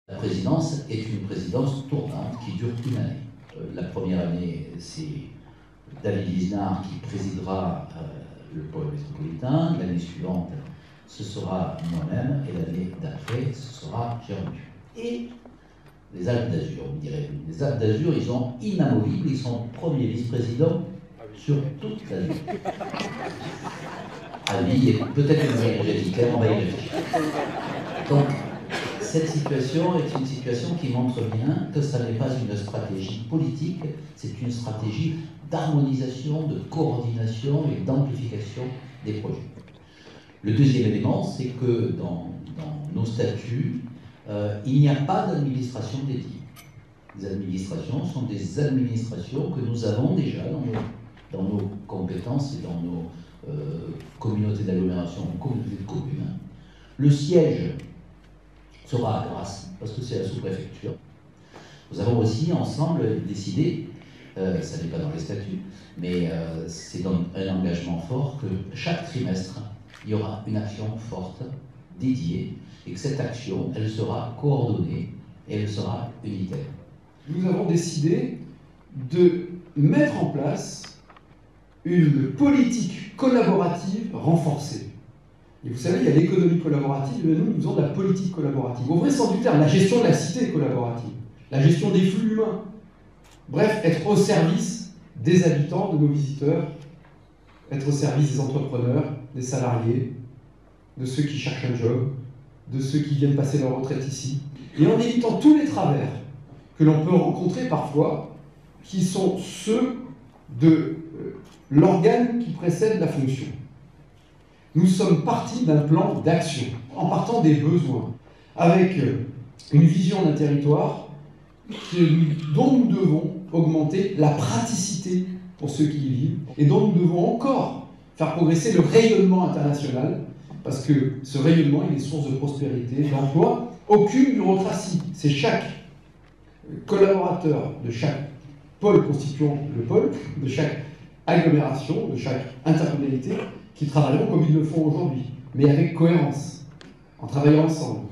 La présidence est une présidence tournante qui dure une année. La première année, c'est David Lisnard qui présidera le pôle métropolitain. L'année suivante, ce sera moi-même. Et l'année d'après, ce sera Jérôme. Et les Alpes d'Azur, on dirait. Les Alpes d'Azur, ils sont inamovibles. Ils sont premiers vice-présidents sur toute la vie. Ah oui, et peut-être une énergétique, on va y réfléchir. Donc, cette situation est une situation qui montre bien que ça n'est pas une stratégie politique, c'est une stratégie d'harmonisation, de coordination et d'amplification des projets. Le deuxième élément, c'est que dans nos statuts, il n'y a pas d'administration dédiée. Les administrations sont des administrations que nous avons déjà dans nos compétences et dans nos communautés d'agglomération, communautés de communes. Le siège sera à Grasse, parce que c'est la sous-préfecture. Nous avons aussi ensemble décidé, ça n'est pas dans les statuts, mais c'est dans un engagement fort, que chaque trimestre, il y aura une action forte, dédiée, et que cette action, elle sera coordonnée et elle sera unitaire. Nous avons décidé de mettre en place une politique collaborative renforcée. Et vous savez, il y a l'économie collaborative, et nous faisons de la politique collaborative. Au vrai sens du terme, la gestion de la cité collaborative, la gestion des flux humains. Bref, être au service des habitants, de nos visiteurs, être au service des entrepreneurs, des salariés, de ceux qui cherchent un job, de ceux qui viennent passer leur retraite ici. Et en évitant tous les travers que l'on peut rencontrer parfois, qui sont ceux de l'organe qui précède la fonction. Nous sommes partis d'un plan d'action, en partant des besoins, avec une vision d'un territoire dont nous devons augmenter la praticité pour ceux qui y vivent, et dont nous devons encore faire progresser le rayonnement international, parce que ce rayonnement, il est source de prospérité, d'emploi. Aucune bureaucratie, c'est chaque collaborateur de chaque pôle constituant le pôle, de chaque agglomération, de chaque intercommunalité, qui travailleront comme ils le font aujourd'hui, mais avec cohérence, en travaillant ensemble.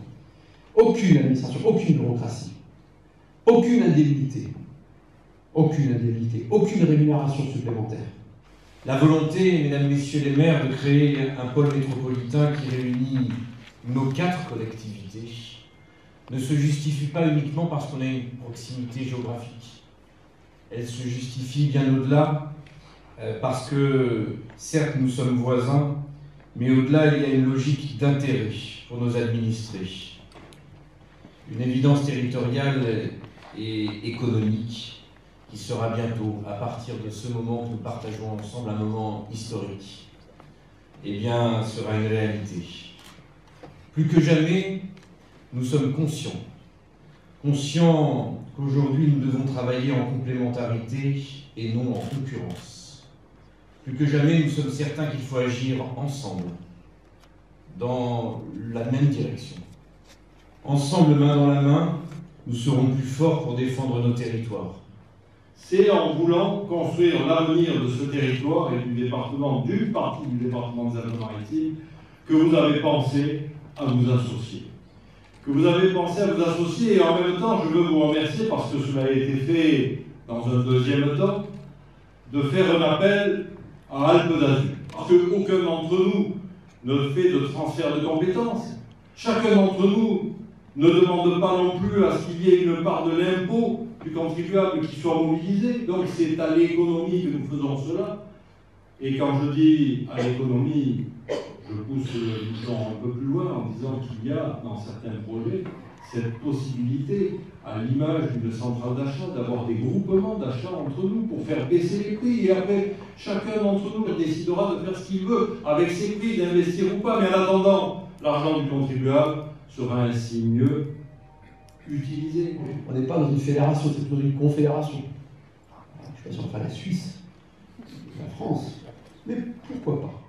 Aucune administration, aucune bureaucratie, aucune indemnité, aucune rémunération supplémentaire. La volonté, mesdames, messieurs les maires, de créer un pôle métropolitain qui réunit nos 4 collectivités ne se justifie pas uniquement parce qu'on a une proximité géographique. Elle se justifie bien au-delà, parce que, certes, nous sommes voisins, mais au-delà, il y a une logique d'intérêt pour nos administrés. Une évidence territoriale et économique qui sera bientôt, à partir de ce moment que nous partageons ensemble, un moment historique, eh bien, sera une réalité. Plus que jamais, nous sommes conscients qu'aujourd'hui, nous devons travailler en complémentarité et non en concurrence. Plus que jamais, nous sommes certains qu'il faut agir ensemble, dans la même direction. Ensemble, main dans la main, nous serons plus forts pour défendre nos territoires. C'est en voulant construire l'avenir de ce territoire et d'une partie du département des Alpes-Maritimes que vous avez pensé à vous associer. Et en même temps, je veux vous remercier parce que cela a été fait dans un deuxième temps, de faire un appel à Alpes d'Azur. Parce qu'aucun d'entre nous ne fait de transfert de compétences. Chacun d'entre nous ne demande pas non plus à ce qu'il y ait une part de l'impôt du contribuable qui soit mobilisée. Donc c'est à l'économie que nous faisons cela. Et quand je dis à l'économie, je pousse le bouchon un peu plus loin en disant qu'il y a dans certains projets cette possibilité, à l'image d'une centrale d'achat, d'avoir des groupements d'achat entre nous pour faire baisser les prix. Et après, chacun d'entre nous décidera de faire ce qu'il veut avec ses prix, d'investir ou pas. Mais en attendant, l'argent du contribuable sera ainsi mieux utilisé. On n'est pas dans une fédération, c'est plutôt une confédération. Je ne sais pas si on fera la Suisse, la France, mais pourquoi pas.